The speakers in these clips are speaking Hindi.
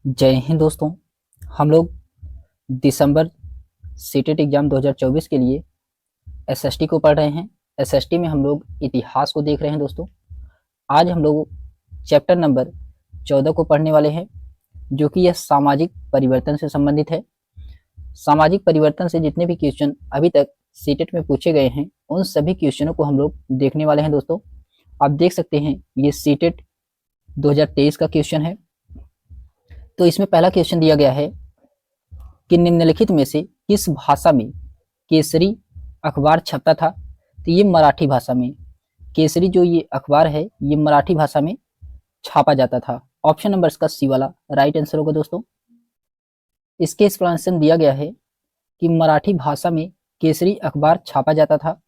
जय हिंद दोस्तों। हम लोग दिसंबर सीटेट एग्जाम 2024 के लिए एसएसटी को पढ़ रहे हैं। एसएसटी में हम लोग इतिहास को देख रहे हैं दोस्तों। आज हम लोग चैप्टर नंबर 14 को पढ़ने वाले हैं, जो कि यह सामाजिक परिवर्तन से संबंधित है। सामाजिक परिवर्तन से जितने भी क्वेश्चन अभी तक सीटेट में पूछे गए हैं, उन सभी क्वेश्चनों को हम लोग देखने वाले हैं दोस्तों। आप देख सकते हैं ये सीटेट 2023 का क्वेश्चन है। तो इसमें पहला क्वेश्चन दिया गया है कि निम्नलिखित में से किस भाषा में केसरी अखबार छपता था। तो ये मराठी भाषा में केसरी जो ये अखबार है, ये मराठी भाषा में छापा जाता था। ऑप्शन नंबर इसका सी वाला राइट आंसर होगा दोस्तों। इसके एक्सप्लेनेशन दिया गया है कि मराठी भाषा में केसरी अखबार छापा जाता था।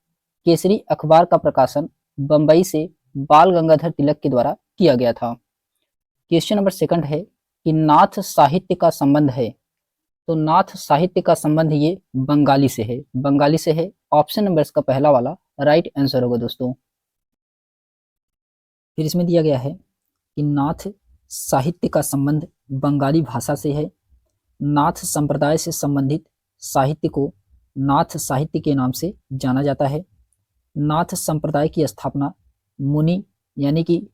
केसरी अखबार का प्रकाशन बंबई से बाल गंगाधर तिलक के द्वारा किया गया था। क्वेश्चन नंबर सेकंड है कि नाथ साहित्य का संबंध है। तो नाथ साहित्य का संबंध ये बंगाली से है, बंगाली से है। ऑप्शन नंबर इसका पहला वाला राइट आंसर होगा दोस्तों। फिर इसमें दिया गया है कि नाथ साहित्य का संबंध बंगाली भाषा से है। नाथ संप्रदाय से संबंधित साहित्य को नाथ साहित्य के नाम से जाना जाता है। नाथ संप्रदाय की स्थापना मुनि यानी कि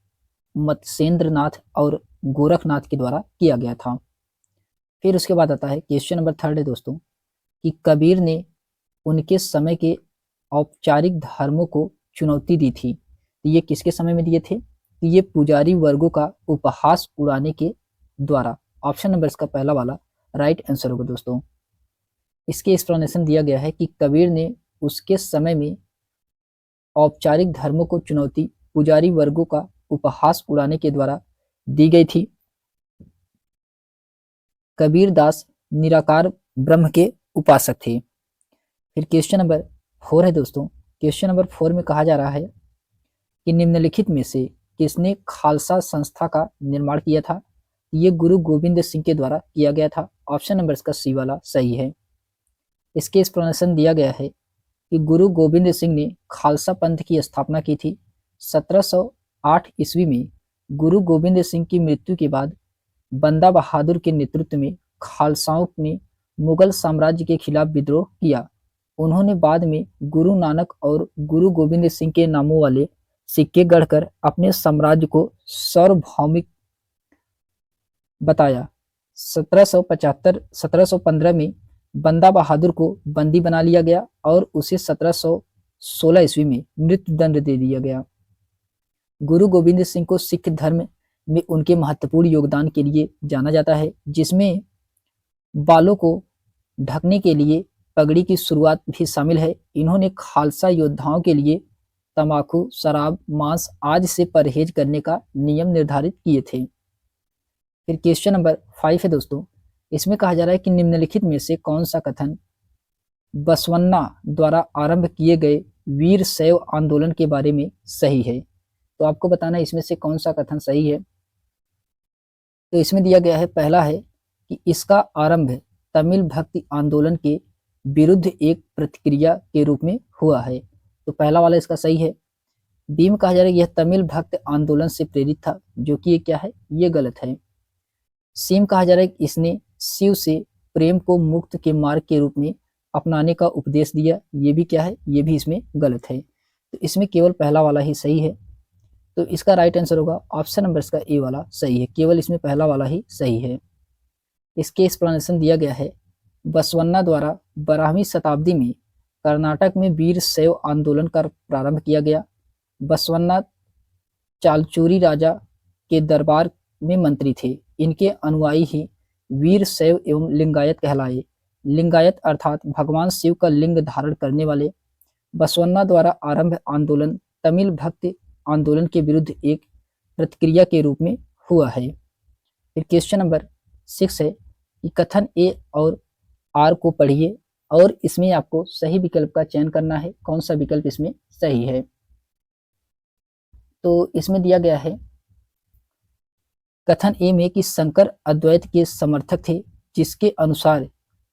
मत्स्येंद्र नाथ और गोरखनाथ के द्वारा किया गया था। फिर उसके बाद आता है क्वेश्चन नंबर थर्ड है दोस्तों कि कबीर ने उनके समय के औपचारिक धर्मों को चुनौती दी थी। तो ये किसके समय में दिए थे? तो ये पुजारी वर्गों का उपहास उड़ाने के द्वारा। ऑप्शन नंबर इसका पहला वाला राइट आंसर होगा दोस्तों। इसके एक्सप्लेनेशन दिया गया है कि कबीर ने उसके समय में औपचारिक धर्मों को चुनौती पुजारी वर्गों का उपहास उड़ाने के द्वारा दी गई थी। कबीर दास निराकार ब्रह्म के उपासक थे। फिर क्वेश्चन नंबर 4 है दोस्तों। क्वेश्चन नंबर 4 में कहा जा रहा है कि निम्नलिखित में से किसने खालसा संस्था का निर्माण किया था। ये गुरु गोविंद सिंह के द्वारा किया गया था। ऑप्शन नंबर इसका सी वाला सही है। इसके एक्सप्लेनेशन दिया गया है कि गुरु गोविंद सिंह ने खालसा पंथ की स्थापना की थी। 1708 ईस्वी में गुरु गोविंद सिंह की मृत्यु के बाद बंदा बहादुर के नेतृत्व में खालसाओं ने मुगल साम्राज्य के खिलाफ विद्रोह किया। उन्होंने बाद में गुरु नानक और गुरु गोविंद सिंह के नामों वाले सिक्के गढ़कर अपने साम्राज्य को सार्वभौमिक बताया। 1715 में बंदा बहादुर को बंदी बना लिया गया और उसे 1716 ईस्वी में मृत्यु दंड दे दिया गया। गुरु गोविंद सिंह को सिख धर्म में उनके महत्वपूर्ण योगदान के लिए जाना जाता है, जिसमें बालों को ढकने के लिए पगड़ी की शुरुआत भी शामिल है। इन्होंने खालसा योद्धाओं के लिए तंबाकू, शराब, मांस आदि से परहेज करने का नियम निर्धारित किए थे। फिर क्वेश्चन नंबर 5 है दोस्तों। इसमें कहा जा रहा है कि निम्नलिखित में से कौन सा कथन बसवन्ना द्वारा आरंभ किए गए वीर शैव आंदोलन के बारे में सही है। तो आपको बताना है इसमें से कौन सा कथन सही है। तो इसमें दिया गया है, पहला है कि इसका आरंभ तमिल भक्ति आंदोलन के विरुद्ध एक प्रतिक्रिया के रूप में हुआ है। तो पहला वाला इसका सही है। बी में कहा जा रहा है यह तमिल भक्त आंदोलन से प्रेरित था, जो कि ये क्या है, ये गलत है। सी में कहा जा रहा है कि इसने शिव से प्रेम को मुक्त के मार्ग के रूप में अपनाने का उपदेश दिया, ये भी क्या है, ये भी इसमें गलत है। तो इसमें केवल पहला वाला ही सही है। तो इसका राइट आंसर होगा ऑप्शन नंबर इसका ए वाला सही है। केवल इसमें पहला वाला ही सही है। इसके एक्सप्लेनेशन दिया गया है, बसवन्ना द्वारा 12वीं शताब्दी में कर्नाटक में वीर शैव आंदोलन का प्रारंभ किया गया। बसवन्ना चालचूरी राजा के दरबार में मंत्री थे। इनके अनुयायी ही वीर शैव एवं लिंगायत कहलाए। लिंगायत अर्थात भगवान शिव का लिंग धारण करने वाले। बसवन्ना द्वारा आरंभ आंदोलन तमिल भक्ति आंदोलन के विरुद्ध एक प्रतिक्रिया के रूप में हुआ है। फिर क्वेश्चन नंबर 6 है कि कथन ए और आर को पढ़िए और इसमें आपको सही विकल्प का चयन करना है, कौन सा विकल्प इसमें सही है। तो इसमें दिया गया है कथन ए में कि शंकर अद्वैत के समर्थक थे, जिसके अनुसार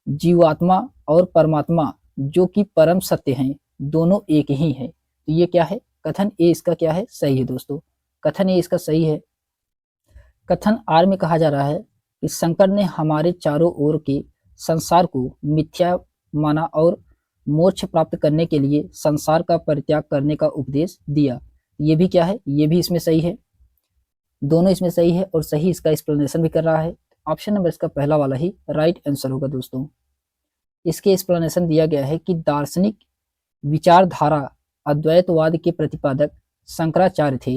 जीवात्मा और परमात्मा जो कि परम सत्य हैं, दोनों एक ही हैं। तो ये क्या है, कथन ए इसका क्या है, सही है दोस्तों। कथन ए इसका सही है। कथन आर में कहा जा रहा है कि शंकर ने हमारे चारों ओर के संसार को मिथ्या माना और मोक्ष प्राप्त करने के लिए संसार का परित्याग करने का उपदेश दिया। ये भी क्या है, ये भी इसमें सही है, दोनों इसमें सही है और सही इसका एक्सप्लेनेशन भी कर रहा है। ऑप्शन नंबर इसका पहला वाला ही राइट आंसर होगा दोस्तों। इसके एक्सप्लेनेशन दिया गया है कि दार्शनिक विचारधारा अद्वैतवाद के प्रतिपादक शंकराचार्य थे।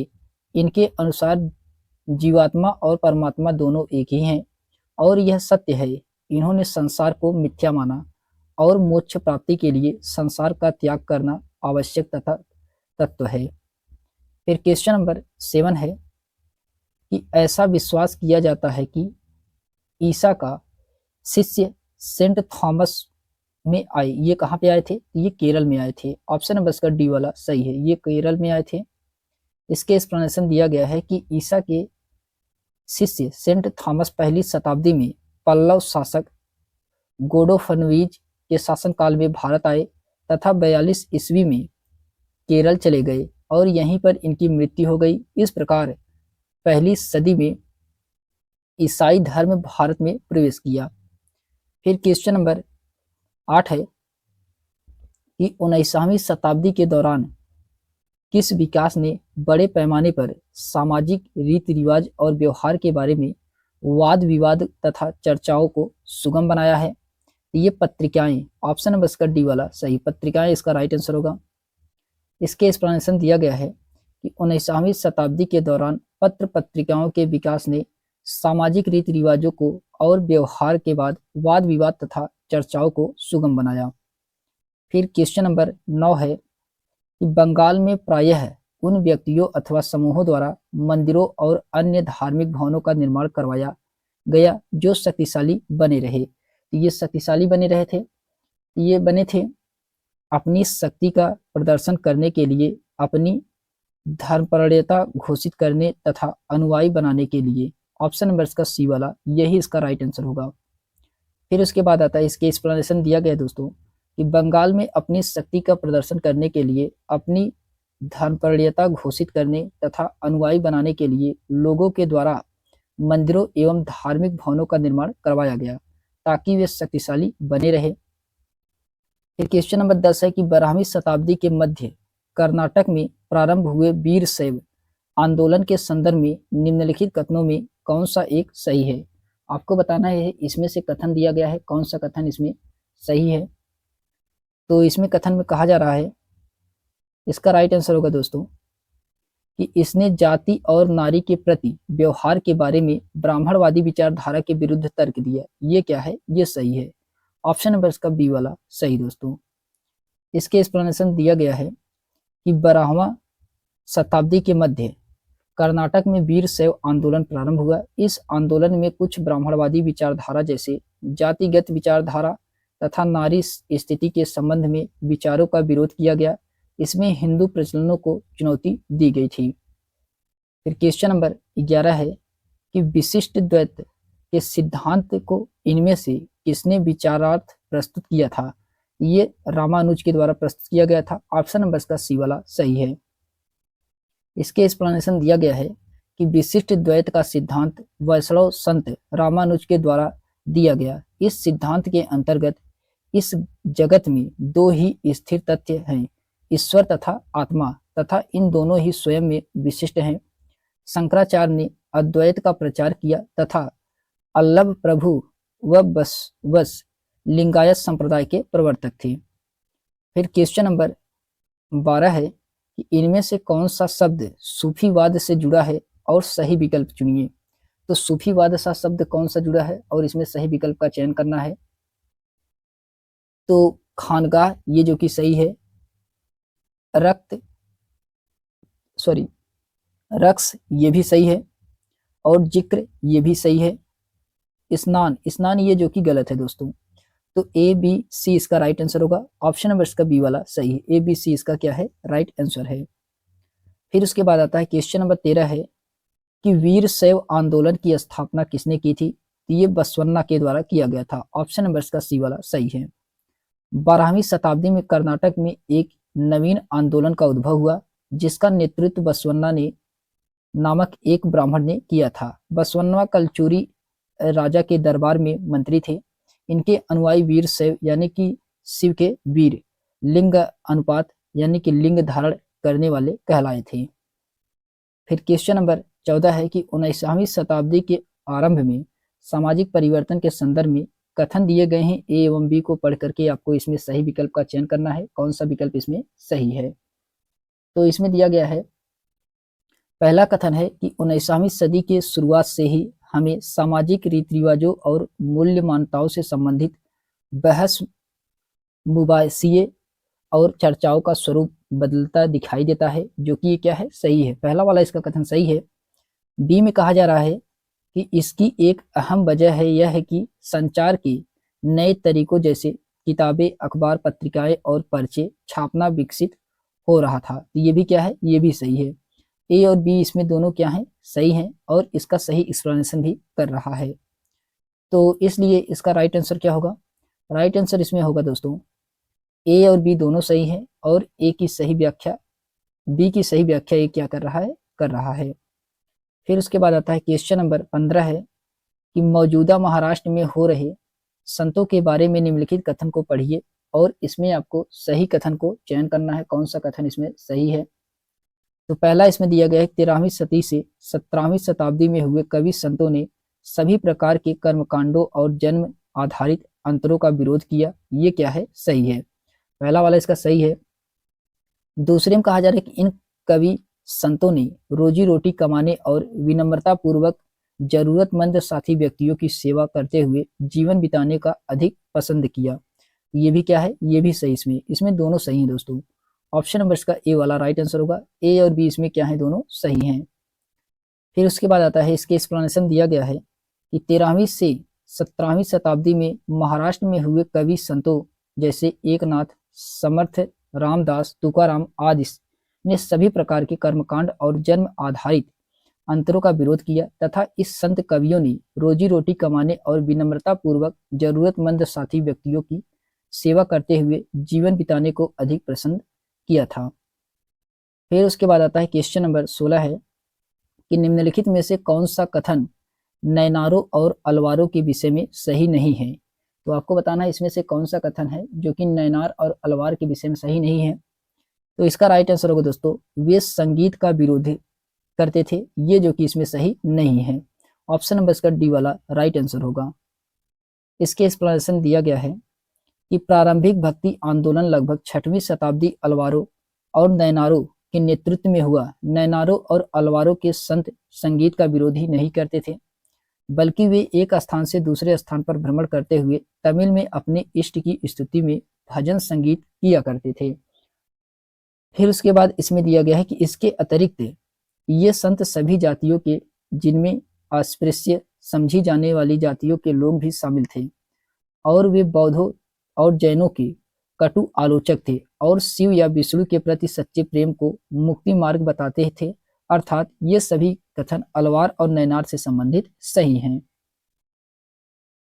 इनके अनुसार जीवात्मा और परमात्मा दोनों एक ही हैं और यह सत्य है। इन्होंने संसार को मिथ्या माना और मोक्ष प्राप्ति के लिए संसार का त्याग करना आवश्यक तथा तत्व है। फिर क्वेश्चन नंबर 7 है कि ऐसा विश्वास किया जाता है कि ईसा का शिष्य सेंट थॉमस में आए। ये कहाँ पे आए थे, ये केरल में आए थे। ऑप्शन नंबर इसका डी वाला सही है, ये केरल में आए थे। इसके एक्सप्लेनेशन दिया गया है कि ईसा के शिष्य सेंट थॉमस पहली शताब्दी में पल्लव शासक गोडोफनवीज के शासनकाल में भारत आए तथा 42 ईस्वी में केरल चले गए और यहीं पर इनकी मृत्यु हो गई। इस प्रकार पहली सदी में ईसाई धर्म भारत में प्रवेश किया। फिर क्वेश्चन नंबर 8 है कि 19वीं शताब्दी के दौरान किस विकास ने बड़े पैमाने पर सामाजिक रीति रिवाज और व्यवहार के बारे में वाद विवाद तथा चर्चाओं को सुगम बनाया है। ये पत्रिकाएं, ऑप्शन नंबर इसका डी वाला सही, पत्रिकाएं इसका राइट आंसर होगा। इसके एक्सप्लेनेशन दिया गया है कि 19वीं शताब्दी के दौरान पत्र पत्रिकाओं के विकास ने सामाजिक रीति रिवाजों को और व्यवहार के बाद वाद विवाद तथा चर्चाओं को सुगम बनाया। फिर क्वेश्चन नंबर 9 है कि बंगाल में प्रायः उन व्यक्तियों अथवा समूहों द्वारा मंदिरों और अन्य धार्मिक भवनों का निर्माण करवाया गया जो शक्तिशाली बने रहे। ये शक्तिशाली बने रहे थे, ये बने थे अपनी शक्ति का प्रदर्शन करने के लिए, अपनी धर्मप्रायणता घोषित करने तथा अनुयायी बनाने के लिए। ऑप्शन नंबर इसका सी वाला, यही इसका राइट आंसर होगा। फिर उसके बाद आता है, इसके एक्सप्लेनेशन दिया गया दोस्तों कि बंगाल में अपनी शक्ति का प्रदर्शन करने के लिए, अपनी धर्मप्रायणता घोषित करने तथा अनुयायी बनाने के लिए लोगों के द्वारा मंदिरों एवं धार्मिक भवनों का निर्माण करवाया गया ताकि वे शक्तिशाली बने रहे। फिर क्वेश्चन नंबर 10 है कि 12वीं शताब्दी के मध्य कर्नाटक में प्रारंभ हुए वीरशैव आंदोलन के संदर्भ में निम्नलिखित कथनों में कौन सा एक सही है। आपको बताना है इसमें से कथन दिया गया है कौन सा कथन इसमें सही है। तो इसमें कथन में कहा जा रहा है, इसका राइट आंसर होगा दोस्तों कि इसने जाति और नारी के प्रति व्यवहार के बारे में ब्राह्मणवादी विचारधारा के विरुद्ध तर्क दिया। ये क्या है, ये सही है। ऑप्शन नंबर इसका बी वाला सही दोस्तों। इसके एक्सप्लेनेशन दिया गया है कि 12वां शताब्दी के मध्य कर्नाटक में वीरशैव आंदोलन प्रारंभ हुआ। इस आंदोलन में कुछ ब्राह्मणवादी विचारधारा जैसे जातिगत विचारधारा तथा नारी स्थिति के संबंध में विचारों का विरोध किया गया। इसमें हिंदू प्रचलनों को चुनौती दी गई थी। फिर क्वेश्चन नंबर 11 है कि विशिष्ट द्वैत के सिद्धांत को इनमें से किसने विचारार्थ प्रस्तुत किया था। ये रामानुज के द्वारा प्रस्तुत किया गया था। ऑप्शन नंबर इसका सी वाला सही है। इसके एक्सप्लेनेशन दिया गया है कि विशिष्ट द्वैत का सिद्धांत वैष्णव संत रामानुज के द्वारा दिया गया। इस सिद्धांत के अंतर्गत इस जगत में दो ही स्थिर तथ्य हैं, ईश्वर तथा आत्मा, तथा इन दोनों ही स्वयं में विशिष्ट हैं। शंकराचार्य ने अद्वैत का प्रचार किया तथा अल्लभ प्रभु व बस लिंगायत संप्रदाय के प्रवर्तक थे। फिर क्वेश्चन नंबर 12 है कि इनमें से कौन सा शब्द सूफीवाद से जुड़ा है और सही विकल्प चुनिए। तो सूफीवाद सा शब्द कौन सा जुड़ा है और इसमें सही विकल्प का चयन करना है। तो खानगाह ये जो कि सही है, रक्स ये भी सही है और जिक्र ये भी सही है। स्नान ये जो कि गलत है दोस्तों। तो ए बी सी इसका राइट आंसर होगा। ऑप्शन नंबर इसका बी वाला सही है, ए बी सी इसका क्या है, राइट आंसर है। फिर उसके बाद आता है क्वेश्चन नंबर 13 है कि वीरशैव आंदोलन की स्थापना किसने की थी। ये बसवन्ना के द्वारा किया गया था। ऑप्शन नंबर इसका सी वाला सही है। 12वीं शताब्दी में कर्नाटक में एक नवीन आंदोलन का उद्भव हुआ जिसका नेतृत्व बसवन्ना ने नामक एक ब्राह्मण ने किया था। बसवन्ना कलचुरी राजा के दरबार में मंत्री थे। इनके अनुयायी वीर शैव यानी कि शिव के वीर, लिंग अनुपात यानी कि लिंग धारण करने वाले कहलाए थे। फिर क्वेश्चन नंबर 14 है कि 19वीं शताब्दी के आरंभ में सामाजिक परिवर्तन के संदर्भ में कथन दिए गए हैं। ए एवं बी को पढ़ करके आपको इसमें सही विकल्प का चयन करना है, कौन सा विकल्प इसमें सही है। तो इसमें दिया गया है, पहला कथन है कि 19वीं सदी के शुरुआत से ही हमें सामाजिक रीति रिवाजों और मूल्य मान्यताओं से संबंधित बहस, मुबाहिसे और चर्चाओं का स्वरूप बदलता दिखाई देता है, जो कि ये क्या है, सही है। पहला वाला इसका कथन सही है। बी में कहा जा रहा है कि इसकी एक अहम वजह है यह है कि संचार के नए तरीकों जैसे किताबें, अखबार, पत्रिकाएं और पर्चे छापना विकसित हो रहा था। तो ये भी क्या है, ये भी सही है। ए और बी इसमें दोनों क्या है, सही है और इसका सही एक्सप्लेनेशन भी कर रहा है। तो इसलिए इसका राइट आंसर क्या होगा, राइट आंसर इसमें होगा दोस्तों ए और बी दोनों सही है और ए की सही व्याख्या, बी की सही व्याख्या ए क्या कर रहा है। फिर उसके बाद आता है क्वेश्चन नंबर 15 है कि मौजूदा महाराष्ट्र में हो रहे संतों के बारे में निम्नलिखित कथन को पढ़िए और इसमें आपको सही कथन को चयन करना है, कौन सा कथन इसमें सही है। तो पहला इसमें दिया गया है 13वीं सदी से 17वीं शताब्दी में हुए कवि संतों ने सभी प्रकार के कर्मकांडों और जन्म आधारित अंतरों का विरोध किया। ये क्या है, सही है। पहला वाला इसका सही है। दूसरे में कहा जा रहा है कि इन कवि संतों ने रोजी रोटी कमाने और विनम्रता पूर्वक जरूरतमंद साथी व्यक्तियों की सेवा करते हुए जीवन बिताने का अधिक पसंद किया। ये भी क्या है, ये भी सही। इसमें दोनों सही हैं दोस्तों। ऑप्शन नंबर इसका ए वाला राइट आंसर होगा। ए और बी इसमें क्या है, दोनों सही हैं। फिर उसके बाद आता है, इसके एक्सप्लेनेशन दिया गया है कि 13वीं से 17वीं शताब्दी में महाराष्ट्र में हुए कवि संतों जैसे एकनाथ, समर्थ, रामदास, तुकाराम आदि ने सभी प्रकार के कर्मकांड और जन्म आधारित अंतरों का विरोध किया तथा इस संत कवियों ने रोजी रोटी कमाने और विनम्रता पूर्वक जरूरतमंद साथी व्यक्तियों की सेवा करते हुए जीवन बिताने को अधिक पसंद किया था। फिर उसके बाद आता है क्वेश्चन नंबर 16 है कि निम्नलिखित में से कौन सा कथन नैनारों और अलवारों के विषय में सही नहीं है। तो आपको बताना है इसमें से कौन सा कथन है जो कि नैनार और अलवार के विषय में सही नहीं है। तो इसका राइट आंसर होगा दोस्तों, वे संगीत का विरोध करते थे, ये जो कि इसमें सही नहीं है। ऑप्शन नंबर इसका डी वाला राइट आंसर होगा। इसके एक्सप्लेनेशन दिया गया है कि प्रारंभिक भक्ति आंदोलन लगभग 6वीं शताब्दी अलवारों और नैनारों के नेतृत्व में हुआ। नैनारों और अलवारों के संत संगीत का विरोध ही नहीं करते थे, बल्कि वे एक स्थान से दूसरे स्थान पर भ्रमण करते हुए तमिल में अपने इष्ट की स्तुति में भजन संगीत किया करते थे। फिर उसके बाद इसमें दिया गया है कि इसके अतिरिक्त ये संत सभी जातियों के, जिनमें अस्पृश्य समझी जाने वाली जातियों के लोग भी शामिल थे, और वे बौद्धों और जैनों के कटु आलोचक थे और शिव या विष्णु के प्रति सच्चे प्रेम को मुक्ति मार्ग बताते थे। अर्थात ये सभी कथन अलवार और नैनार से संबंधित सही हैं।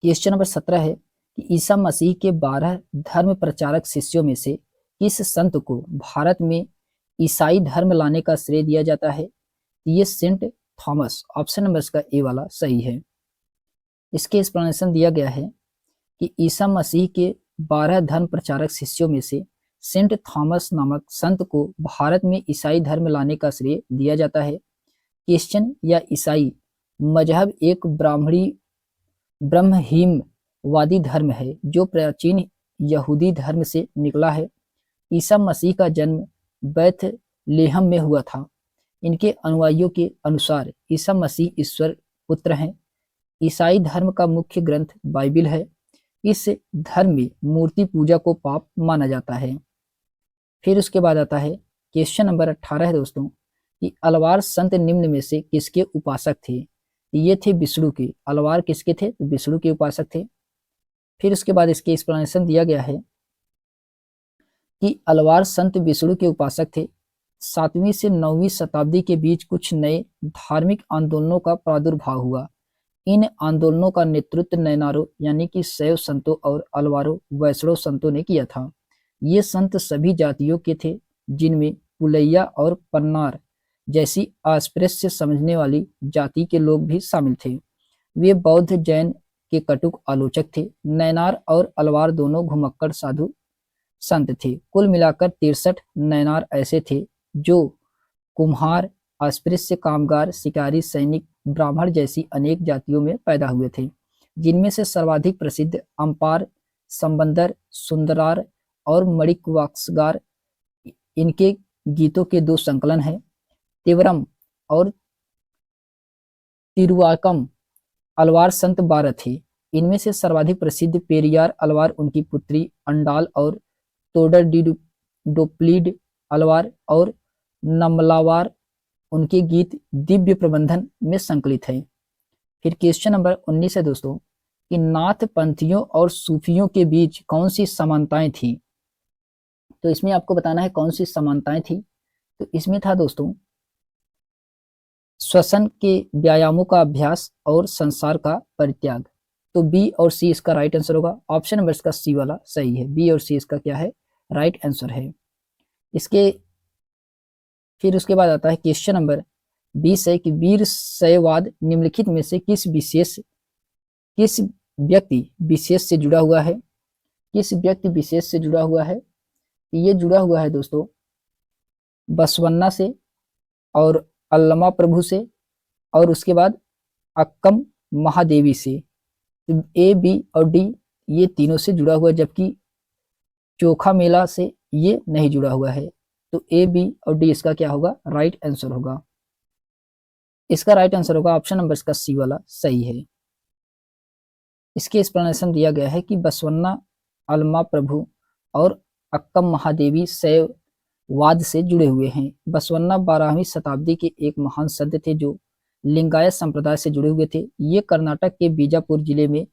क्वेश्चन नंबर 17 है कि ईसा मसीह के 12 धर्म प्रचारक शिष्यों में से किस संत को भारत में ईसाई धर्म लाने का श्रेय दिया जाता है। ये सेंट थॉमस, ऑप्शन नंबर इसका ए वाला सही है। इसके एक्सप्लेनेशन दिया गया है कि ईसा मसीह के 12 धर्म प्रचारक शिष्यों में से सेंट थॉमस नामक संत को भारत में ईसाई धर्म लाने का श्रेय दिया जाता है। क्रिश्चियन या ईसाई मजहब एक ब्रह्महीमवादी धर्म है जो प्राचीन यहूदी धर्म से निकला है। ईसा मसीह का जन्म बैथलेहम में हुआ था। इनके अनुयायियों के अनुसार ईसा मसीह ईश्वर पुत्र हैं। ईसाई धर्म का मुख्य ग्रंथ बाइबिल है। इस धर्म में मूर्ति पूजा को पाप माना जाता है। फिर उसके बाद आता है क्वेश्चन नंबर 18 है दोस्तों कि अलवार संत निम्न में से किसके उपासक थे। ये थे विष्णु के। अलवार किसके थे, तो विष्णु के उपासक थे। फिर उसके बाद इसके एक्सप्लेनेशन दिया गया है कि अलवार संत विष्णु के उपासक थे। 7वीं से 9वीं शताब्दी के बीच कुछ नए धार्मिक आंदोलनों का प्रादुर्भाव हुआ। इन आंदोलनों का नेतृत्व नैनारों यानी कि शैव संतों और अलवारों वैष्णव संतों ने किया था। ये संत सभी जातियों के थे, जिनमें पुलैया और पन्नार जैसी अस्पृश्य समझने वाली जाति के लोग भी शामिल थे। वे बौद्ध जैन के कटुक आलोचक थे। नैनार और अलवार दोनों घुमक्कड़ साधु संत थे। कुल मिलाकर 63 नैनार ऐसे थे जो कुम्हार, अस्पृश्य, कामगार, शिकारी, सैनिक, ब्राह्मण जैसी अनेक जातियों में पैदा हुए थे, जिनमें से सर्वाधिक प्रसिद्ध अम्पार, संबंदर, सुंदरार और मणिकवाक्सगार। इनके गीतों के दो संकलन हैं, तिवरम और तिरुवाकम। अलवार संत 12 थे। इनमें से सर्वाधिक प्रसिद्ध पेरियार अलवार, उनकी पुत्री अंडाल और तोडर डी डोप्लीड अलवार और नमलावार। उनके गीत दिव्य प्रबंधन में संकलित हैं। फिर क्वेश्चन नंबर 19 है दोस्तों कि नाथ पंथियों और सूफियों के बीच कौन सी समानताएं थी। तो इसमें आपको बताना है कौन सी समानताएं थी। तो इसमें था दोस्तों श्वसन के व्यायामों का अभ्यास और संसार का परित्याग। तो बी और सी इसका राइट आंसर होगा। ऑप्शन नंबर इसका सी वाला सही है। बी और सी इसका क्या है, राइट आंसर है। इसके फिर उसके बाद आता है क्वेश्चन नंबर 20 है कि वीरशैववाद निम्नलिखित में से किस व्यक्ति विशेष से जुड़ा हुआ है। किस व्यक्ति विशेष से जुड़ा हुआ है। ये जुड़ा हुआ है दोस्तों बसवन्ना से और अल्लमा प्रभु से और उसके बाद अक्कम महादेवी से। तो ए, बी और डी ये तीनों से जुड़ा हुआ है, जबकि चोखा मेला से ये नहीं जुड़ा हुआ है। तो ए, बी और डी इसका क्या होगा, राइट आंसर होगा। इसका राइट आंसर होगा ऑप्शन नंबर इसका सी वाला सही है। इसके एक्सप्लेनेशन दिया गया है कि बसवन्ना, अल्मा प्रभु और अक्कम महादेवी शैववाद से जुड़े हुए हैं। बसवन्ना 12वीं शताब्दी के एक महान संत थे जो लिंगायत संप्रदाय से जुड़े हुए थे। ये कर्नाटक के बीजापुर जिले में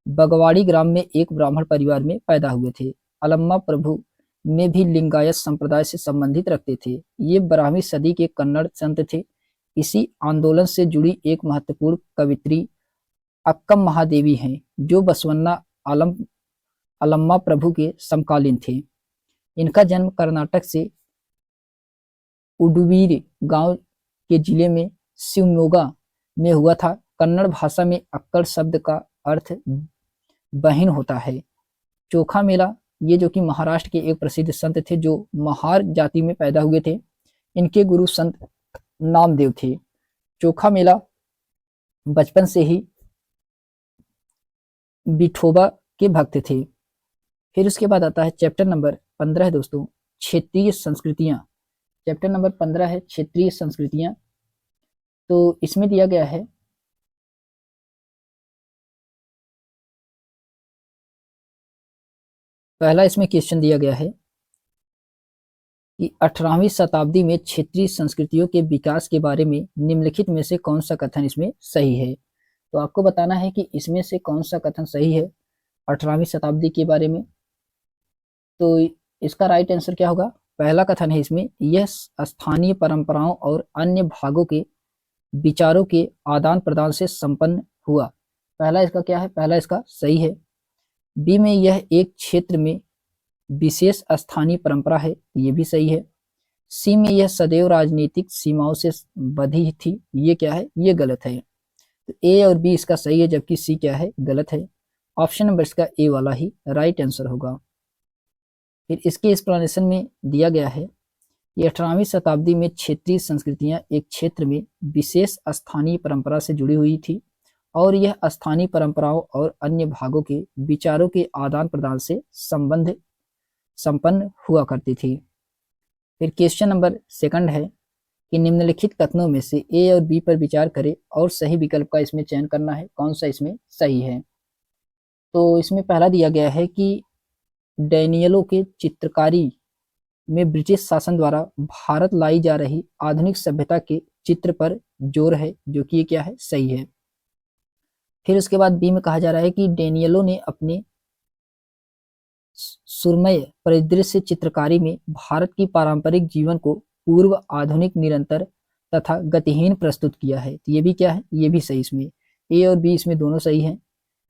बगवाड़ी ग्राम में एक ब्राह्मण परिवार में पैदा हुए थे। अल्मा प्रभु में भी लिंगायत संप्रदाय से संबंधित रखते थे। ये 12वीं सदी के कन्नड़ संत थे। इसी आंदोलन से जुड़ी एक महत्वपूर्ण कवित्री अक्कम महादेवी हैं जो बसवन्ना अल्मा प्रभु के समकालीन थे। इनका जन्म कर्नाटक से उडुबीर गांव के जिले में शिवमोगा में हुआ था। कन्नड़ भाषा में अक्कड़ शब्द का अर्थ बहन होता है। चोखा मेला ये जो कि महाराष्ट्र के एक प्रसिद्ध संत थे जो महार जाति में पैदा हुए थे। इनके गुरु संत नामदेव थे। चोखा मेला बचपन से ही विठोबा के भक्त थे। फिर उसके बाद आता है चैप्टर नंबर 15 दोस्तों, क्षेत्रीय संस्कृतियां। चैप्टर नंबर 15 है क्षेत्रीय संस्कृतियां। तो इसमें दिया गया है पहला इसमें क्वेश्चन दिया गया है कि 18वीं शताब्दी में क्षेत्रीय संस्कृतियों के विकास के बारे में निम्नलिखित में से कौन सा कथन इसमें सही है। तो आपको बताना है कि इसमें से कौन सा कथन सही है 18वीं शताब्दी के बारे में। तो इसका राइट आंसर क्या होगा, पहला कथन है इसमें, यह स्थानीय परंपराओं और अन्य भागों के विचारों के आदान प्रदान से संपन्न हुआ। पहला इसका क्या है, पहला इसका सही है। बी में यह एक क्षेत्र में विशेष स्थानीय परंपरा है, ये भी सही है। सी में यह सदैव राजनीतिक सीमाओं से बधी थी, ये क्या है, ये गलत है। तो ए और बी इसका सही है, जबकि सी क्या है, गलत है। ऑप्शन नंबर इसका ए वाला ही राइट आंसर होगा। फिर इसके एक्सप्लेनेशन में दिया गया है कि 18वीं शताब्दी में क्षेत्रीय संस्कृतियां एक क्षेत्र में विशेष स्थानीय परंपरा से जुड़ी हुई थी और यह स्थानीय परंपराओं और अन्य भागों के विचारों के आदान प्रदान से संपन्न हुआ करती थी। फिर क्वेश्चन नंबर 2 है कि निम्नलिखित कथनों में से ए और बी पर विचार करें और सही विकल्प का इसमें चयन करना है, कौन सा इसमें सही है। तो इसमें पहला दिया गया है कि डैनियलों के चित्रकारी में ब्रिटिश शासन द्वारा भारत लाई जा रही आधुनिक सभ्यता के चित्र पर जोर है, जो कि ये क्या है, सही है। फिर उसके बाद बी में कहा जा रहा है कि डैनियलों ने अपने सुरमय परिदृश्य चित्रकारी में भारत की पारंपरिक जीवन को पूर्व आधुनिक निरंतर तथा गतिहीन प्रस्तुत किया है। तो ये भी क्या है, ये भी सही। इसमें ए और बी इसमें दोनों सही हैं।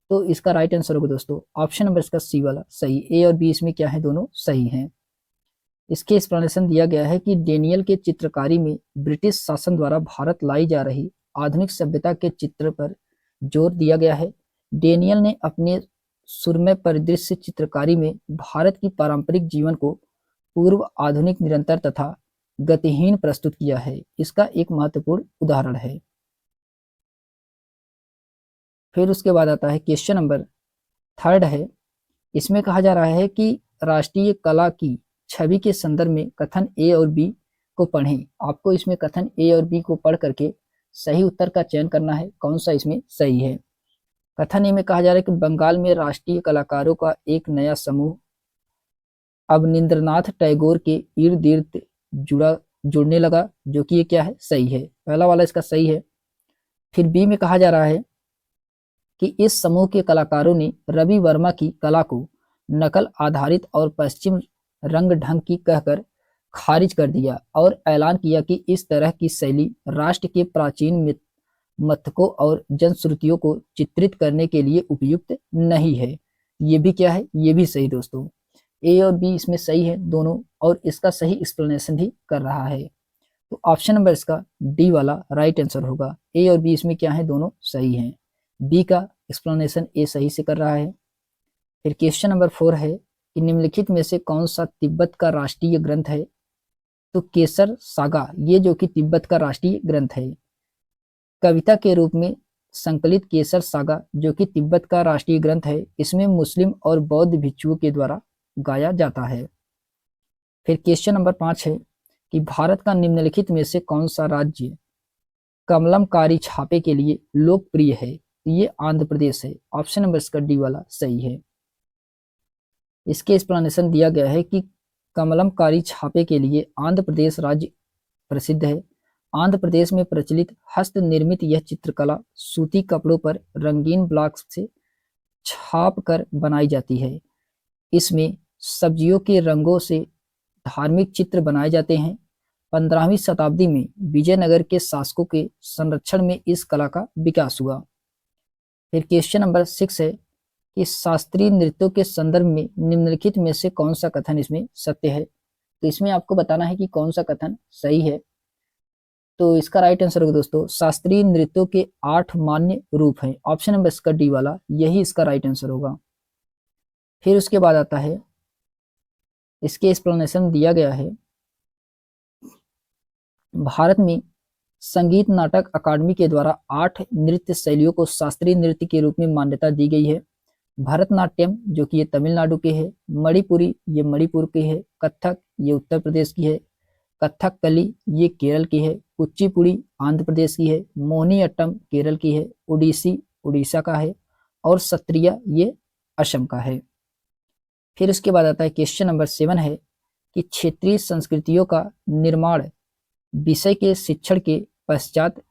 तो इसका राइट आंसर होगा दोस्तों ऑप्शन नंबर इसका सी वाला सही। ए और बी इसमें क्या है, दोनों सही हैं। इसके एक्सप्लेनेशन दिया गया है कि डेनियल के चित्रकारी में ब्रिटिश शासन द्वारा भारत लाई जा रही आधुनिक सभ्यता के चित्र पर जोर दिया गया है। डेनियल ने अपने सुरमय परिदृश्य चित्रकारी में भारत की पारंपरिक जीवन को पूर्व आधुनिक निरंतर तथा गतिहीन प्रस्तुत किया है। इसका एक महत्वपूर्ण उदाहरण है। फिर उसके बाद आता है क्वेश्चन नंबर 3 है। इसमें कहा जा रहा है कि राष्ट्रीय कला की छवि के संदर्भ में कथन ए और बी को पढ़ें। आपको इसमें कथन ए और बी को पढ़ करके सही उत्तर का चयन करना है, कौन सा इसमें सही है। कथन ए में कहा जा रहा है कि बंगाल में राष्ट्रीय कलाकारों का एक नया समूह अवनींद्रनाथ टैगोर के इर्द गिर्द जुड़ने लगा, जो कि ये क्या है, सही है। पहला वाला इसका सही है। फिर बी में कहा जा रहा है कि इस समूह के कलाकारों ने रवि वर्मा की कला को नकल आधारित और पश्चिम रंग ढंग की कहकर खारिज कर दिया और ऐलान किया कि इस तरह की शैली राष्ट्र के प्राचीन मथकों और जनश्रुतियों को चित्रित करने के लिए उपयुक्त नहीं है। ये भी क्या है, ये भी सही दोस्तों। ए और बी इसमें सही है दोनों, और इसका सही एक्सप्लेनेशन भी कर रहा है। तो ऑप्शन नंबर इसका डी वाला राइट आंसर होगा। ए और बी इसमें क्या है, दोनों सही हैं। बी का एक्सप्लेनेशन ए सही से कर रहा है। फिर क्वेश्चन नंबर 4 है कि निम्नलिखित में से कौन सा तिब्बत का राष्ट्रीय ग्रंथ है। तो केसर सागा, ये जो कि तिब्बत का राष्ट्रीय ग्रंथ है। कविता के रूप में संकलित केसर सागा जो कि तिब्बत का राष्ट्रीय ग्रंथ है, इसमें मुस्लिम और बौद्ध भिक्षुओं के द्वारा गाया जाता है। फिर क्वेश्चन नंबर 5 है कि भारत का निम्नलिखित में से कौन सा राज्य कमलमकारी छापे के लिए लोकप्रिय है। ये आंध्र प्रदेश है। ऑप्शन नंबर इसका डी वाला सही है। इसके एक्सप्लेनेशन दिया गया है कि कमलमकारी छापे के लिए आंध्र प्रदेश राज्य प्रसिद्ध है। आंध्र प्रदेश में प्रचलित हस्त निर्मित यह चित्रकला सूती कपड़ों पर रंगीन ब्लॉक से छाप कर बनाई जाती है। इसमें सब्जियों के रंगों से धार्मिक चित्र बनाए जाते हैं। 15वीं शताब्दी में विजयनगर के शासकों के संरक्षण में इस कला का विकास हुआ। फिर क्वेश्चन नंबर 6 है कि शास्त्रीय नृत्यों के संदर्भ में निम्नलिखित में से कौन सा कथन इसमें सत्य है। तो इसमें आपको बताना है कि कौन सा कथन सही है। तो इसका राइट आंसर होगा दोस्तों, शास्त्रीय नृत्यों के 8 मान्य रूप हैं। ऑप्शन नंबर इसका डी वाला, यही इसका राइट आंसर होगा। फिर उसके बाद आता है, इसके एक्सप्लेनेशन दिया गया है, भारत में संगीत नाटक अकादमी के द्वारा 8 नृत्य शैलियों को शास्त्रीय नृत्य के रूप में मान्यता दी गई है। भरतनाट्यम जो कि ये तमिलनाडु के है, मणिपुरी ये मणिपुर के है, कथक ये उत्तर प्रदेश की है, कथकली ये केरल की है, कुचिपुड़ी आंध्र प्रदेश की है, मोहिनीअट्टम केरल की है, ओडिसी उड़ीसा का है, और सत्रिया ये असम का है। फिर उसके बाद आता है क्वेश्चन नंबर 7 है कि क्षेत्रीय संस्कृतियों का निर्माण विषय के शिक्षण के पश्चात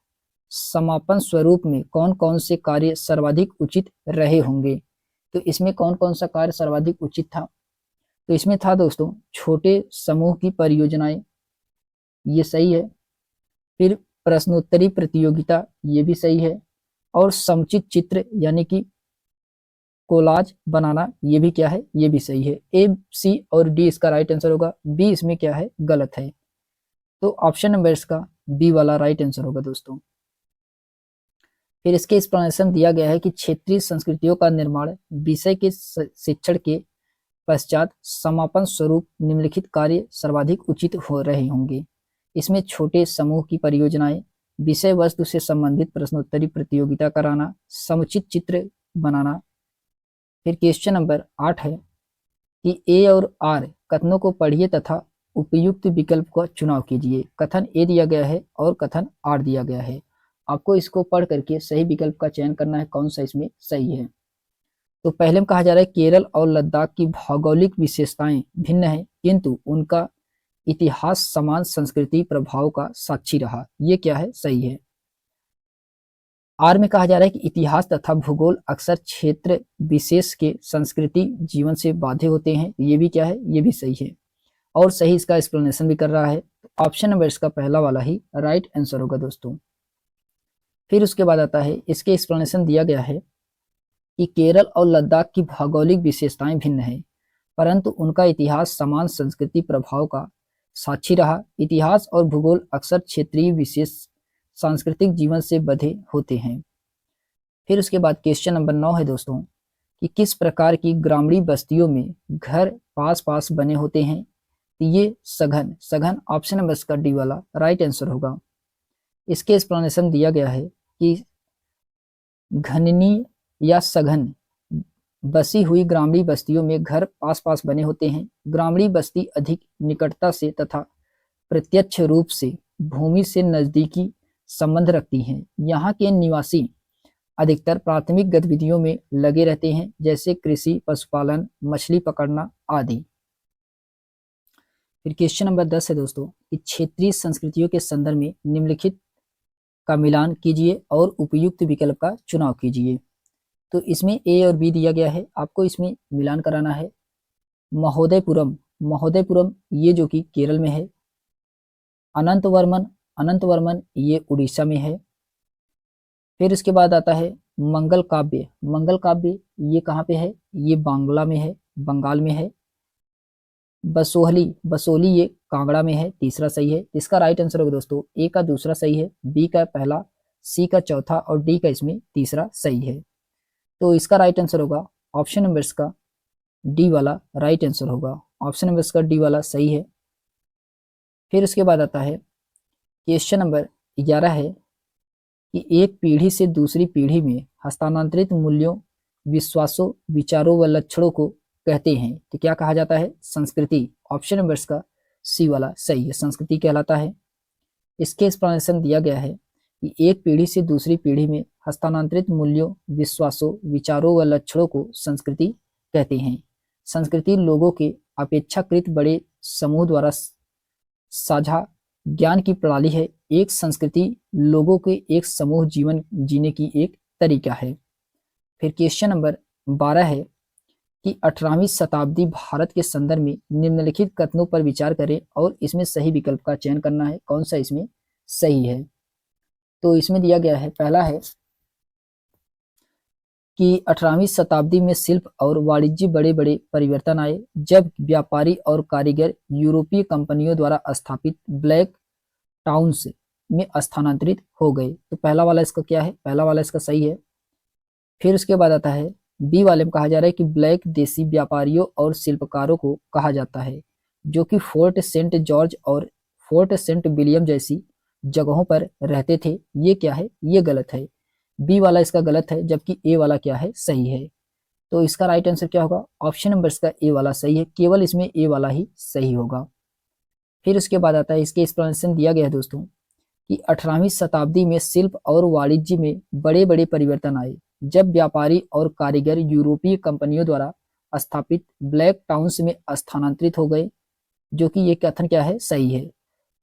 समापन स्वरूप में कौन कौन से कार्य सर्वाधिक उचित रहे होंगे। तो इसमें कौन कौन सा कार्य सर्वाधिक उचित था। तो इसमें था दोस्तों छोटे समूह की परियोजनाएं, ये सही है। फिर प्रश्नोत्तरी प्रतियोगिता, ये भी सही है। और समुचित चित्र यानी कि कोलाज बनाना, ये भी क्या है, ये भी सही है। ए, सी और डी इसका राइट आंसर होगा। बी इसमें क्या है, गलत है। तो ऑप्शन नंबर इसका बी वाला राइट आंसर होगा दोस्तों। फिर इसके एक्सप्लेनेशन दिया गया है कि क्षेत्रीय संस्कृतियों का निर्माण विषय के शिक्षण के पश्चात समापन स्वरूप निम्नलिखित कार्य सर्वाधिक उचित हो रहे होंगे। इसमें छोटे समूह की परियोजनाएं, विषय वस्तु से संबंधित प्रश्नोत्तरी प्रतियोगिता कराना, समुचित चित्र बनाना। फिर क्वेश्चन नंबर 8 है कि ए और आर कथनों को पढ़िए तथा उपयुक्त विकल्प का चुनाव कीजिए। कथन ए दिया गया है और कथन आर दिया गया है। आपको इसको पढ़ करके सही विकल्प का चयन करना है, कौन सा इसमें सही है। तो पहले में कहा जा रहा है केरल और लद्दाख की भौगोलिक विशेषताएं भिन्न है किंतु उनका इतिहास समान संस्कृति प्रभाव का साक्षी रहा। ये क्या है, सही है। आर में कहा जा रहा है कि इतिहास तथा भूगोल अक्सर क्षेत्र विशेष के संस्कृति जीवन से बाध्य होते हैं। ये भी क्या है, ये भी सही है। और सही इसका एक्सप्लेनेशन भी कर रहा है। ऑप्शन नंबर इसका पहला वाला ही राइट आंसर होगा दोस्तों। फिर उसके बाद आता है, इसके एक्सप्लेनेशन दिया गया है कि केरल और लद्दाख की भौगोलिक विशेषताएं भिन्न है परंतु उनका इतिहास समान संस्कृति प्रभाव का साक्षी रहा। इतिहास और भूगोल अक्सर क्षेत्रीय विशेष सांस्कृतिक जीवन से बंधे होते हैं। फिर उसके बाद क्वेश्चन नंबर 9 है दोस्तों कि किस प्रकार की ग्रामीण बस्तियों में घर पास पास बने होते हैं। तो ये सघन, सघन ऑप्शन नंबर इसका डी वाला राइट आंसर होगा। इसके एक्सप्लेनेशन दिया गया है कि घननी या सघन बसी हुई ग्रामीण बस्तियों में घर पास पास बने होते हैं। ग्रामीण बस्ती अधिक निकटता से तथा प्रत्यक्ष रूप से भूमि से नजदीकी संबंध रखती हैं। यहाँ के निवासी अधिकतर प्राथमिक गतिविधियों में लगे रहते हैं, जैसे कृषि, पशुपालन, मछली पकड़ना आदि। फिर क्वेश्चन नंबर 10 है दोस्तों कि क्षेत्रीय संस्कृतियों के संदर्भ में निम्नलिखित का मिलान कीजिए और उपयुक्त विकल्प का चुनाव कीजिए। तो इसमें ए और बी दिया गया है, आपको इसमें मिलान कराना है। महोदयपुरम, महोदयपुरम ये जो कि केरल में है। अनंतवर्मन, अनंतवर्मन ये उड़ीसा में है। फिर इसके बाद आता है मंगल काव्य, मंगल काव्य ये कहाँ पे है, ये बांग्ला में है, बंगाल में है। बसोहली, बसोली ये कांगड़ा में है, तीसरा सही है। इसका राइट आंसर होगा दोस्तों ए का दूसरा सही है, बी का पहला, सी का चौथा और डी का इसमें तीसरा सही है। तो इसका राइट आंसर होगा ऑप्शन नंबर इसका डी वाला राइट आंसर होगा। ऑप्शन नंबर इसका डी वाला सही है। फिर उसके बाद आता है क्वेश्चन नंबर 11 है कि एक पीढ़ी से दूसरी पीढ़ी में हस्तांतरित मूल्यों, विश्वासों, विचारों व लक्षणों को कहते हैं। तो क्या कहा जाता है, संस्कृति। ऑप्शन नंबर इसका सी वाला सही है, संस्कृति कहलाता है। इसके एक्सप्लेनेशन दिया गया है कि एक पीढ़ी से दूसरी पीढ़ी में हस्तांतरित मूल्यों, विश्वासों, विचारों व लक्षणों को संस्कृति कहते हैं। संस्कृति लोगों के अपेक्षाकृत बड़े समूह द्वारा साझा ज्ञान की प्रणाली है। एक संस्कृति लोगों के एक समूह जीवन जीने की एक तरीका है। फिर क्वेश्चन नंबर 12 है कि 18वीं शताब्दी भारत के संदर्भ में निम्नलिखित कथनों पर विचार करें और इसमें सही विकल्प का चयन करना है, कौन सा इसमें सही है। तो इसमें दिया गया है, पहला है कि 18वीं शताब्दी में शिल्प और वाणिज्य बड़े बड़े परिवर्तन आए, जब व्यापारी और कारीगर यूरोपीय कंपनियों द्वारा स्थापित ब्लैक टाउन्स में स्थानांतरित हो गए। तो पहला वाला इसका क्या है, पहला वाला इसका सही है। फिर उसके बाद आता है बी वाले में कहा जा रहा है कि ब्लैक देसी व्यापारियों और शिल्पकारों को कहा जाता है, जो कि फोर्ट सेंट जॉर्ज और फोर्ट सेंट विलियम जैसी जगहों पर रहते थे। ये क्या है, ये गलत है, बी वाला इसका गलत है, जबकि ए वाला क्या है, सही है। तो इसका राइट आंसर क्या होगा, ऑप्शन नंबर इसका ए वाला सही है, केवल इसमें ए वाला ही सही होगा। फिर उसके बाद आता है, इसके एक्सप्लेनेशन दिया गया है दोस्तों कि 18वीं शताब्दी में शिल्प और वाणिज्य में बड़े बड़े परिवर्तन आए, जब व्यापारी और कारीगर यूरोपीय कंपनियों द्वारा स्थापित ब्लैक टाउन्स में स्थानांतरित हो गए, जो कि ये कथन क्या है, सही है।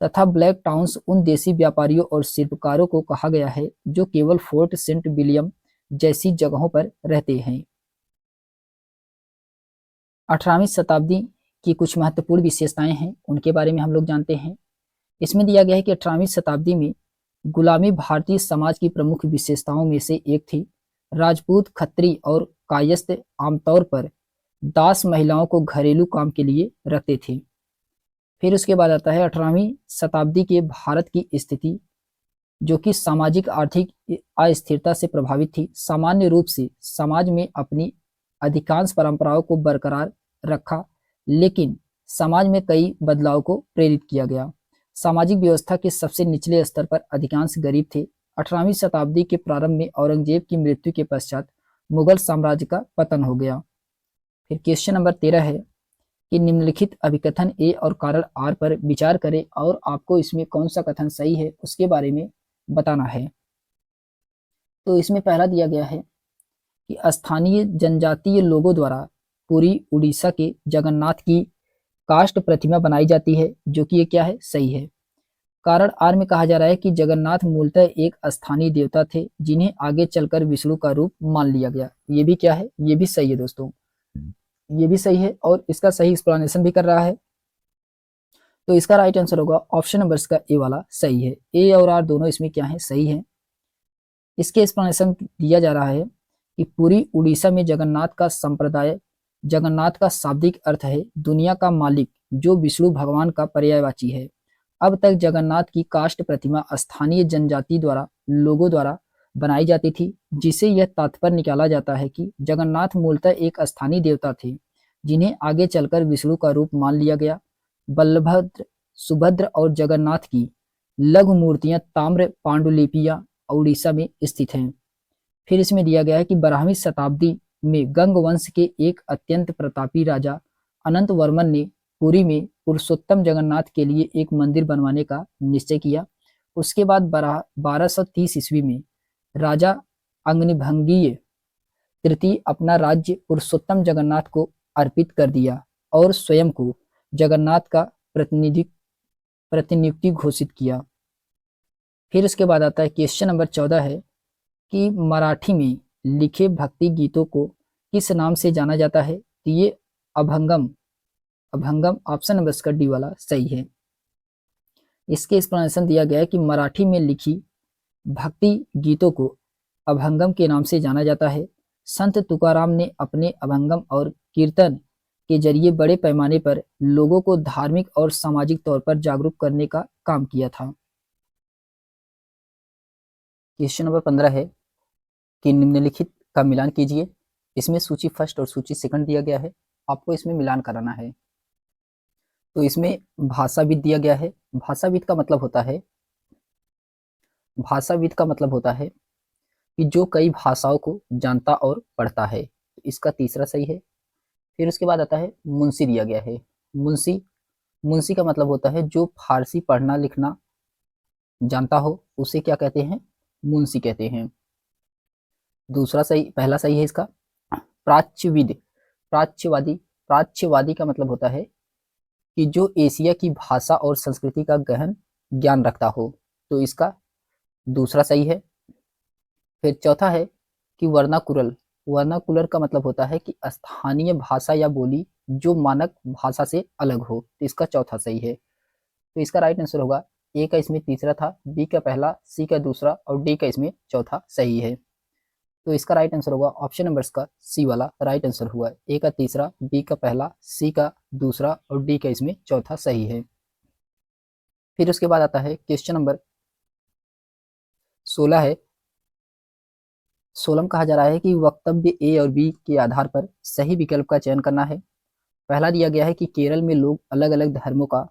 तथा ब्लैक टाउन्स उन देसी व्यापारियों और शिल्पकारों को कहा गया है जो केवल फोर्ट सेंट विलियम जैसी जगहों पर रहते हैं। 18वीं शताब्दी की कुछ महत्वपूर्ण विशेषताएं हैं, उनके बारे में हम लोग जानते हैं। इसमें दिया गया है कि 18वीं शताब्दी में गुलामी भारतीय समाज की प्रमुख विशेषताओं में से एक थी। राजपूत, खत्री और कायस्थ आमतौर पर दास महिलाओं को घरेलू काम के लिए रखते थे। फिर उसके बाद आता है 18वीं शताब्दी के भारत की स्थिति, जो कि सामाजिक आर्थिक अस्थिरता से प्रभावित थी। सामान्य रूप से समाज में अपनी अधिकांश परंपराओं को बरकरार रखा, लेकिन समाज में कई बदलाव को प्रेरित किया गया। सामाजिक व्यवस्था के सबसे निचले स्तर पर अधिकांश गरीब थे। 18वीं शताब्दी के प्रारंभ में औरंगजेब की मृत्यु के पश्चात मुगल साम्राज्य का पतन हो गया। फिर क्वेश्चन नंबर 13 है कि निम्नलिखित अभिकथन ए और कारण आर पर विचार करें और आपको इसमें कौन सा कथन सही है उसके बारे में बताना है। तो इसमें पहला दिया गया है कि स्थानीय जनजातीय लोगों द्वारा पूरी उड़ीसा के जगन्नाथ की काष्ठ प्रतिमा बनाई जाती है, जो कि ये क्या है, सही है। कारण आर में कहा जा रहा है कि जगन्नाथ मूलतः एक स्थानीय देवता थे, जिन्हें आगे चलकर विष्णु का रूप मान लिया गया। ये भी क्या है, ये भी सही है दोस्तों, ये भी सही है और इसका सही एक्सप्लेनेशन भी कर रहा है। तो इसका राइट आंसर होगा ऑप्शन नंबर इसका ए वाला सही है। ए और आर दोनों इसमें क्या है, सही है। इसके एक्सप्लेनेशन दिया जा रहा है कि पूरी उड़ीसा में जगन्नाथ का संप्रदाय, जगन्नाथ का शाब्दिक अर्थ है दुनिया का मालिक, जो विष्णु भगवान का पर्यायवाची है। अब तक जगन्नाथ की काष्ठ प्रतिमा स्थानीय जनजाति द्वारा लोगों द्वारा बनाई जाती थी, जिसे यह तात्पर्य निकाला जाता है कि जगन्नाथ मूलतः एक स्थानीय देवता थे, जिन्हें आगे चलकर विष्णु का रूप मान लिया गया। बलभद्र, सुभद्र और जगन्नाथ की लघु मूर्तियां ताम्र पांडुलिपियां उड़ीसा में स्थित हैं। फिर इसमें दिया गया है कि 12वीं शताब्दी में गंग वंश के एक अत्यंत प्रतापी राजा अनंत वर्मन ने पुरी में पुरुषोत्तम जगन्नाथ के लिए एक मंदिर बनवाने का निश्चय किया। उसके बाद 1230 ईस्वी में राजा अग्निभंगीय तृतीय अपना राज्य पुरुषोत्तम जगन्नाथ को अर्पित कर दिया और स्वयं को जगन्नाथ का प्रतिनियुक्ति घोषित किया। फिर उसके बाद आता है क्वेश्चन नंबर 14 है कि मराठी में लिखे भक्ति गीतों को किस नाम से जाना जाता है? तो ये अभंगम, अभंगम ऑप्शन नंबर इसका डी वाला सही है। इसके एक्सप्लेनेशन दिया गया है कि मराठी में लिखी भक्ति गीतों को अभंगम के नाम से जाना जाता है। संत तुकाराम ने अपने अभंगम और कीर्तन के जरिए बड़े पैमाने पर लोगों को धार्मिक और सामाजिक तौर पर जागरूक करने का काम किया था। क्वेश्चन नंबर 15 है कि निम्नलिखित का मिलान कीजिए। इसमें सूची फर्स्ट और सूची सेकंड दिया गया है, आपको इसमें मिलान कराना है। तो इसमें भाषाविद दिया गया है। भाषाविद का मतलब होता है, भाषाविद का मतलब होता है कि जो कई भाषाओं को जानता और पढ़ता है। इसका तीसरा सही है। फिर उसके बाद आता है मुंशी दिया गया है। मुंशी, मुंशी का मतलब होता है जो फारसी पढ़ना लिखना जानता हो, उसे क्या कहते हैं? मुंशी कहते हैं। दूसरा सही, पहला सही है इसका। प्राच्यविद, प्राच्यवादी, प्राच्यवादी का मतलब होता है कि जो एशिया की भाषा और संस्कृति का गहन ज्ञान रखता हो, तो इसका दूसरा सही है। फिर चौथा है कि वर्नाकुलर, वर्नाकुलर का मतलब होता है कि स्थानीय भाषा या बोली जो मानक भाषा से अलग हो, तो इसका चौथा सही है। तो इसका राइट आंसर होगा ए का इसमें तीसरा था, बी का पहला, सी का दूसरा और डी का इसमें चौथा सही है। तो इसका राइट आंसर होगा ऑप्शन नंबर का सी वाला राइट आंसर हुआ। ए का तीसरा, बी का पहला, सी का दूसरा और डी का इसमें चौथा सही है। फिर उसके बाद आता है क्वेश्चन नंबर 16 है। 16 कहा जा रहा है कि वक्तव्य ए और बी के आधार पर सही विकल्प का चयन करना है। पहला दिया गया है कि केरल में लोग अलग अलग धर्मों का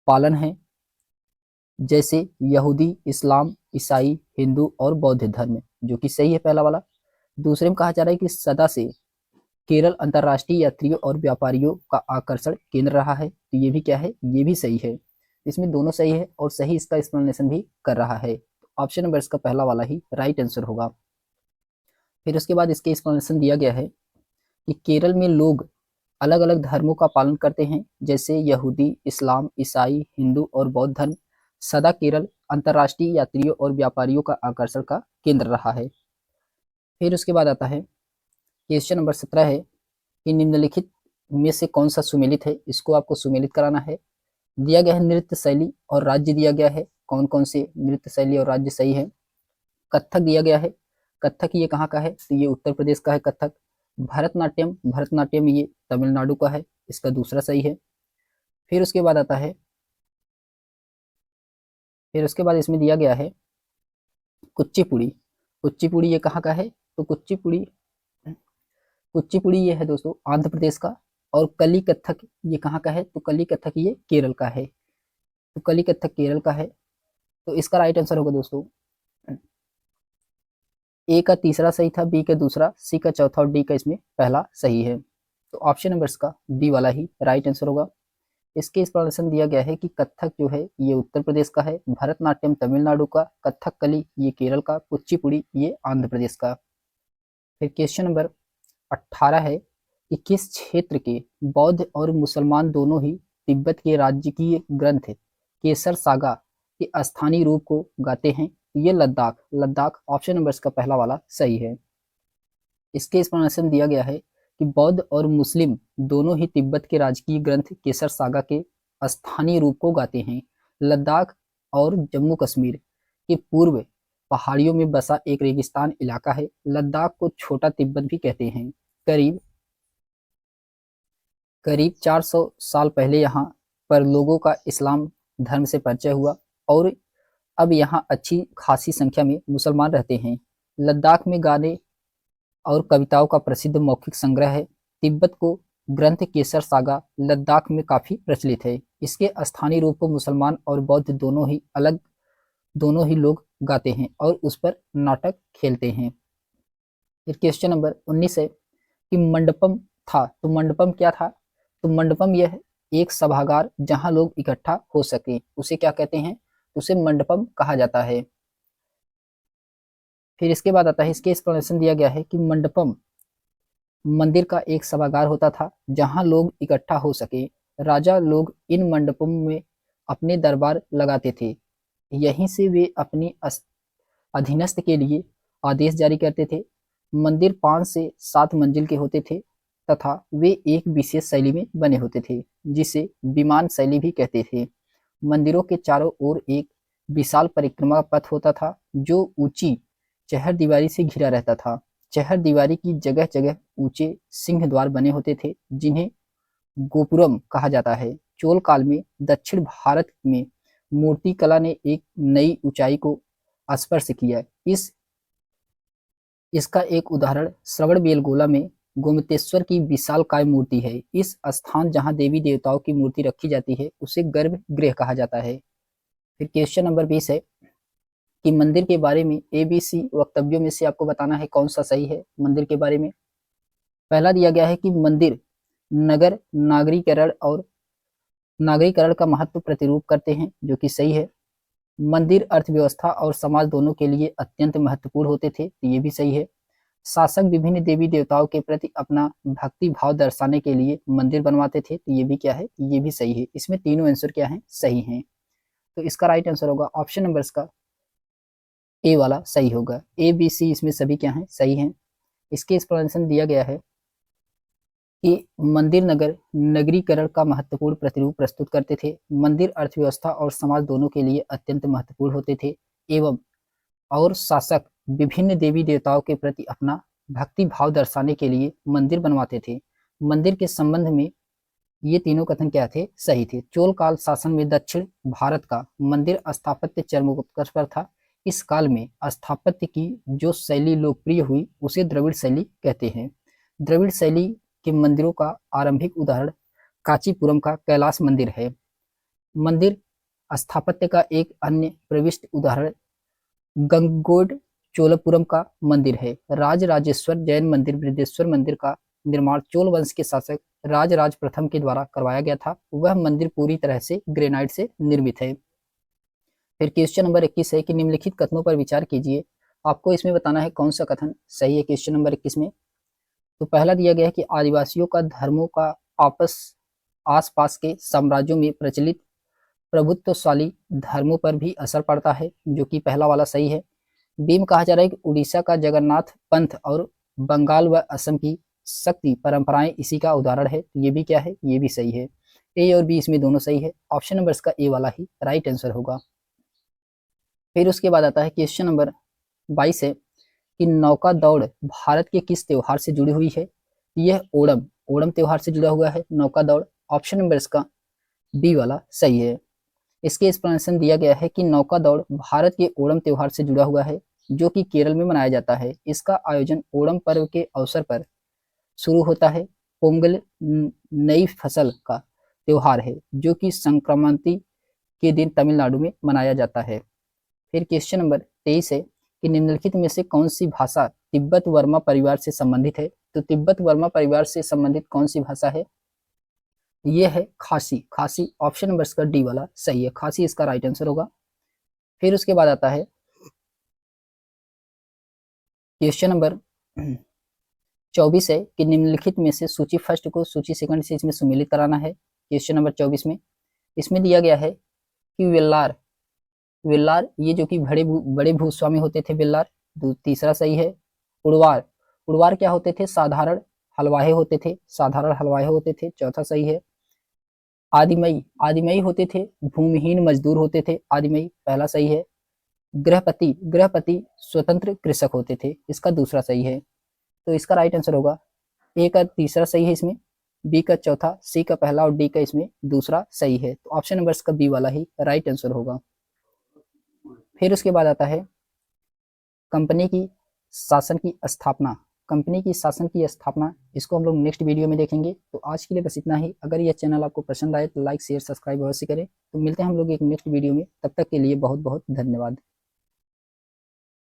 पालन है, जैसे यहूदी, इस्लाम, ईसाई, हिंदू और बौद्ध धर्म, जो कि सही है पहला वाला। दूसरे में कहा जा रहा है कि सदा से केरल अंतर्राष्ट्रीय यात्रियों और व्यापारियों का आकर्षण केंद्र रहा है, तो ये भी क्या है? ये भी सही है। इसमें दोनों सही है और सही इसका एक्सप्लेनेशन भी कर रहा है। ऑप्शन नंबर इसका पहला वाला ही राइट आंसर होगा। फिर उसके बाद इसके एक्सप्लेनेशन दिया गया है कि केरल में लोग अलग अलग धर्मों का पालन करते हैं, जैसे यहूदी, इस्लाम, ईसाई, हिंदू और बौद्ध धर्म। सदा केरल अंतर्राष्ट्रीय यात्रियों और व्यापारियों का आकर्षण का केंद्र रहा है। फिर उसके बाद आता है क्वेश्चन नंबर 17 है कि निम्नलिखित में से कौन सा सुमेलित है? इसको आपको सुमेलित कराना है। दिया गया है नृत्य शैली और राज्य दिया गया है, कौन कौन से नृत्य शैली और राज्य सही है। कथक दिया गया है, कथक ये कहाँ का है? तो ये उत्तर प्रदेश का है कथक। भरतनाट्यम, भरतनाट्यम ये तमिलनाडु का है, इसका दूसरा सही है। फिर उसके बाद आता है, फिर उसके बाद इसमें दिया गया है कुचिपुड़ी। कुचिपुड़ी ये कहाँ का है? तो कुचिपुड़ी, कुचिपुड़ी ये है दोस्तों आंध्र प्रदेश का। और कली कथक ये कहाँ का है? तो कली कथक ये केरल का है। तो कली कथक केरल का है। तो इसका राइट आंसर होगा दोस्तों ए का तीसरा सही था, बी का दूसरा, सी का चौथा और डी का इसमें पहला सही है। तो ऑप्शन नंबर इसका बी वाला ही राइट आंसर होगा। इसके एक्सप्लेनेशन दिया गया है कि कथक जो है ये उत्तर प्रदेश का है, भरतनाट्यम तमिलनाडु का, कथकली ये केरल का, कुचिपुड़ी ये आंध्र प्रदेश का। फिर क्वेश्चन नंबर 18 है कि किस क्षेत्र के बौद्ध और मुसलमान दोनों ही तिब्बत के राजकीय ग्रंथ केसर सागा के स्थानीय रूप को गाते हैं? ये लद्दाख, लद्दाख ऑप्शन नंबर इसका पहला वाला सही है। इसके एक्सप्लेनेशन दिया गया है कि बौद्ध और मुस्लिम दोनों ही तिब्बत के राजकीय ग्रंथ केसर सागा के स्थानीय रूप को गाते हैं। लद्दाख और जम्मू कश्मीर के पूर्व पहाड़ियों में बसा एक रेगिस्तान इलाका है। लद्दाख को छोटा तिब्बत भी कहते हैं। करीब करीब 400 साल पहले यहाँ पर लोगों का इस्लाम धर्म से परिचय हुआ और अब यहाँ अच्छी खासी संख्या में मुसलमान रहते हैं। लद्दाख में गाने और कविताओं का प्रसिद्ध मौखिक संग्रह है। तिब्बत को ग्रंथ केसर सागा लद्दाख में काफी प्रचलित है। इसके स्थानीय रूप को मुसलमान और बौद्ध दोनों ही लोग गाते हैं और उस पर नाटक खेलते हैं। फिर क्वेश्चन नंबर 19 है कि मंडपम था, तो मंडपम क्या था? तो मंडपम यह एक सभागार जहां लोग इकट्ठा हो सके, उसे क्या कहते हैं? उसे मंडपम कहा जाता है। फिर इसके बाद आता है, इसके एक्सप्लेनेशन दिया गया है कि मंडपम मंदिर का एक सभागार होता था जहां लोग इकट्ठा हो सके। राजा लोग इन मंडपों में अपने दरबार लगाते थे। यहीं से वे अपनी अधीनस्थ के लिए आदेश जारी करते थे। मंदिर 5 से 7 मंजिल के होते थे तथा वे एक विशेष शैली में बने होते थे जिसे विमान शैली भी कहते थे। मंदिरों के चारों ओर एक विशाल परिक्रमा पथ होता था जो ऊंची चहर दीवारी से घिरा रहता था। चहर दीवारी की जगह जगह ऊंचे सिंह द्वार बने होते थे जिन्हें गोपुरम कहा जाता है। चोल काल में दक्षिण भारत में मूर्ति कला ने एक नई ऊंचाई को स्पर्श किया। इसका एक उदाहरण श्रवणबेलगोला में गोमतेश्वर की विशालकाय मूर्ति है। इस स्थान जहां देवी देवताओं की मूर्ति रखी जाती है उसे गर्भगृह कहा जाता है। फिर क्वेश्चन नंबर 20 है कि मंदिर के बारे में ABC वक्तव्यों में से आपको बताना है कौन सा सही है। मंदिर के बारे में पहला दिया गया है कि मंदिर नगर नागरीकरण का महत्व प्रतिरूप करते हैं, जो कि सही है। मंदिर अर्थव्यवस्था और समाज दोनों के लिए अत्यंत महत्वपूर्ण होते थे, तो ये भी सही है। शासक विभिन्न देवी देवताओं के प्रति अपना भक्ति भाव दर्शाने के लिए मंदिर बनवाते थे, तो ये भी क्या है? ये भी सही है। इसमें तीनों आंसर क्या है? सही हैं। तो इसका राइट आंसर होगा ऑप्शन नंबर इसका ए वाला सही होगा। ABC इसमें सभी क्या हैं? सही हैं। इसके एक्सप्लेनेशन दिया गया है कि मंदिर नगरीकरण का महत्वपूर्ण प्रतिरूप प्रस्तुत करते थे। मंदिर अर्थव्यवस्था और समाज दोनों के लिए अत्यंत महत्वपूर्ण होते थे एवं और शासक विभिन्न देवी देवताओं के प्रति अपना भक्ति भाव दर्शाने के लिए मंदिर बनवाते थे। मंदिर के संबंध में ये तीनों कथन क्या थे? सही थे। चोल काल शासन में दक्षिण भारत का मंदिर स्थापत्य चरमोत्कर्ष पर था। इस काल में स्थापत्य की जो शैली लोकप्रिय हुई उसे द्रविड़ शैली कहते हैं। द्रविड़ शैली के मंदिरों का आरंभिक उदाहरण कांचीपुरम का कैलाश मंदिर है। मंदिर स्थापत्य का एक अन्य प्रविष्ट उदाहरण गंगगोड चोलपुरम का मंदिर है। राजराजेश्वर जैन मंदिर बृहदेश्वर मंदिर का निर्माण चोल वंश के शासक राजराज प्रथम के द्वारा करवाया गया था। वह मंदिर पूरी तरह से ग्रेनाइट से निर्मित है। फिर क्वेश्चन नंबर 21 है कि निम्नलिखित कथनों पर विचार कीजिए। आपको इसमें बताना है कौन सा कथन सही है। क्वेश्चन नंबर 21 में तो पहला दिया गया है कि आदिवासियों का धर्मों का आसपास के साम्राज्यों में प्रचलित प्रभुत्वशाली धर्मों पर भी असर पड़ता है, जो कि पहला वाला सही है। बी में कहा जा रहा है कि उड़ीसा का जगन्नाथ पंथ और बंगाल व असम की शक्ति परंपराएं इसी का उदाहरण है, तो ये भी क्या है? ये भी सही है। ए और बी इसमें दोनों सही है। ऑप्शन नंबर इसका ए वाला ही राइट आंसर होगा। फिर उसके बाद आता है क्वेश्चन नंबर 22 है कि नौका दौड़ भारत के किस त्योहार से जुड़ी हुई है? यह ओणम त्योहार से जुड़ा हुआ है नौका दौड़। ऑप्शन नंबर इसका बी वाला सही है। इसके एक्सप्लेनेशन दिया गया है कि नौका दौड़ भारत के ओणम त्योहार से जुड़ा हुआ है जो कि केरल में मनाया जाता है। इसका आयोजन ओणम पर्व के अवसर पर शुरू होता है। पोंगल नई फसल का त्योहार है जो कि संक्रांति के दिन तमिलनाडु में मनाया जाता है। फिर क्वेश्चन नंबर 23 है कि निम्नलिखित में से कौन सी भाषा तिब्बत वर्मा परिवार से संबंधित है? तो तिब्बत वर्मा परिवार से संबंधित कौन सी भाषा है? ये है खासी। ऑप्शन नंबर इसका डी वाला सही है। खासी इसका राइट आंसर होगा। फिर उसके बाद आता है क्वेश्चन नंबर 24 है कि निम्नलिखित में से सूची फर्स्ट को सूची सेकंड से इसमें सुमेलित कराना है। क्वेश्चन नंबर 24 में इसमें दिया गया है कि वेल्लार ये जो कि बड़े भूस्वामी होते थे वेल्लार, तीसरा सही है। उड़वार क्या होते थे? साधारण हलवाहे होते थे, चौथा सही है। आदिमई होते थे भूमिहीन मजदूर होते थे आदिमई, पहला सही है। गृहपति स्वतंत्र कृषक होते थे, इसका दूसरा सही है। तो इसका राइट आंसर होगा ए का तीसरा सही है इसमें, बी का चौथा, सी का पहला और डी का इसमें दूसरा सही है। तो ऑप्शन नंबर इसका बी वाला ही राइट आंसर होगा। फिर उसके बाद आता है कंपनी की शासन की स्थापना। कंपनी की शासन की स्थापना, इसको हम लोग नेक्स्ट वीडियो में देखेंगे। तो आज के लिए बस इतना ही। अगर यह चैनल आपको पसंद आए तो लाइक शेयर सब्सक्राइब अवश्य करें। तो मिलते हैं हम लोग एक नेक्स्ट वीडियो में, तब तक के लिए बहुत बहुत धन्यवाद।